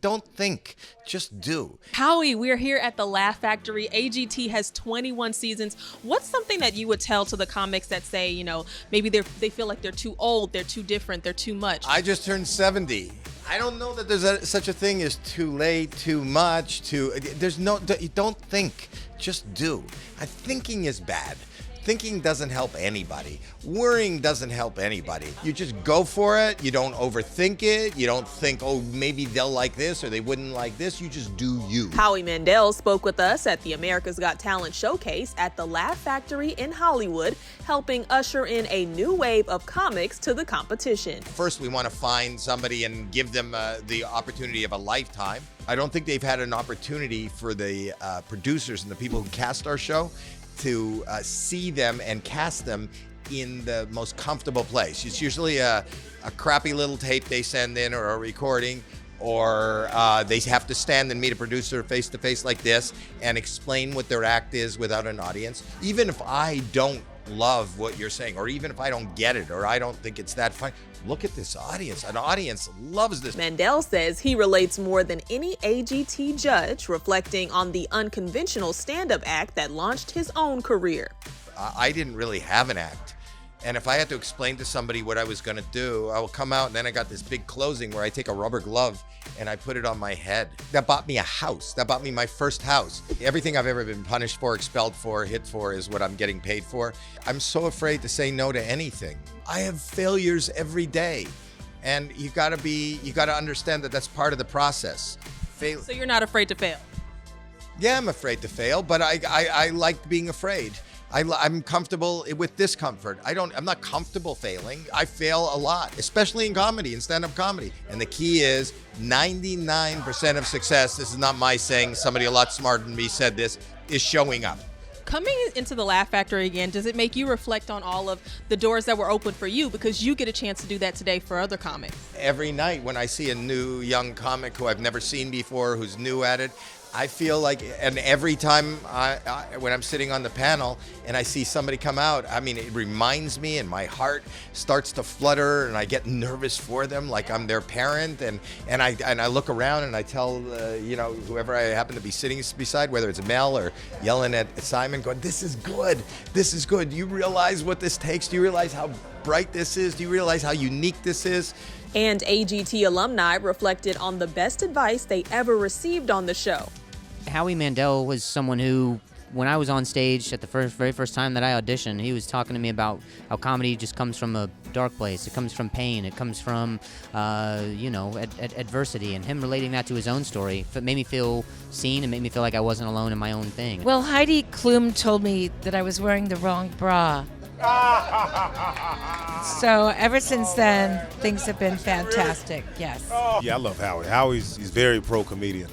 Don't think, just do. Howie, we're here at the Laugh Factory. AGT has 21 seasons. What's something that you would tell to the comics that say, maybe they feel like they're too old, they're too different, they're too much? I just turned 70. I don't know that there's such a thing as too late, too much, don't think, just do. Thinking is bad. Thinking doesn't help anybody. Worrying doesn't help anybody. You just go for it. You don't overthink it. You don't think, oh, maybe they'll like this or they wouldn't like this. You just do you. Howie Mandel spoke with us at the America's Got Talent showcase at the Laugh Factory in Hollywood, helping usher in a new wave of comics to the competition. First, we want to find somebody and give them the opportunity of a lifetime. I don't think they've had an opportunity for the producers and the people who cast our show to see them and cast them in the most comfortable place. It's usually a crappy little tape they send in or a recording, or they have to stand and meet a producer face to face like this and explain what their act is without an audience. Even if I don't love what you're saying, or even if I don't get it, or I don't think it's that funny, look at this audience. An audience loves this. Mandel says he relates more than any AGT judge, reflecting on the unconventional stand-up act that launched his own career. I didn't really have an act. And if I had to explain to somebody what I was going to do, I will come out and then I got this big closing where I take a rubber glove and I put it on my head. That bought me a house. That bought me my first house. Everything I've ever been punished for, expelled for, hit for is what I'm getting paid for. I'm so afraid to say no to anything. I have failures every day. And you got to understand that that's part of the process. So you're not afraid to fail? Yeah, I'm afraid to fail, but I like being afraid. I'm comfortable with discomfort. I'm not comfortable failing. I fail a lot, especially in comedy and stand-up comedy. And the key is 99% of success, this is not my saying, somebody a lot smarter than me said this, is showing up. Coming into the Laugh Factory again, does it make you reflect on all of the doors that were open for you? Because you get a chance to do that today for other comics. Every night when I see a new young comic who I've never seen before, who's new at it, I feel like, and every time when I'm sitting on the panel and I see somebody come out, it reminds me and my heart starts to flutter and I get nervous for them like I'm their parent. And I look around and I tell, whoever I happen to be sitting beside, whether it's Mel or yelling at Simon, going, this is good. This is good. Do you realize what this takes? Do you realize how bright this is? Do you realize how unique this is? And AGT alumni reflected on the best advice they ever received on the show. Howie Mandel was someone who, when I was on stage at the very first time that I auditioned, he was talking to me about how comedy just comes from a dark place. It comes from pain. It comes from, adversity. And him relating that to his own story made me feel seen and made me feel like I wasn't alone in my own thing. Well, Heidi Klum told me that I was wearing the wrong bra. So ever since then, things have been fantastic. Yes. Yeah, I love Howie. He's very pro-comedian.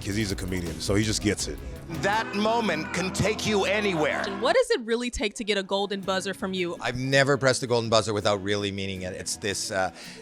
Because he's a comedian, so he just gets it. That moment can take you anywhere. What does it really take to get a golden buzzer from you? I've never pressed a golden buzzer without really meaning it. It's this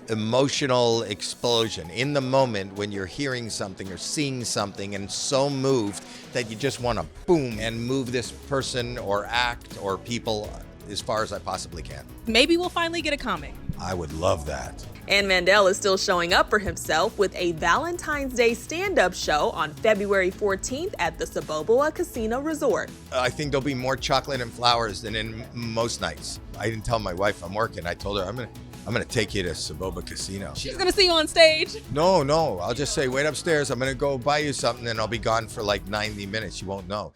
emotional explosion in the moment when you're hearing something or seeing something and so moved that you just want to boom and move this person or act or people as far as I possibly can. Maybe we'll finally get a comic. I would love that. And Mandel is still showing up for himself with a Valentine's Day stand-up show on February 14th at the Saboboa Casino Resort. I think there'll be more chocolate and flowers than in most nights. I didn't tell my wife I'm working. I told her I'm gonna take you to Saboba Casino. She's gonna see you on stage. No. I'll just say, wait upstairs. I'm gonna go buy you something and I'll be gone for like 90 minutes. You won't know.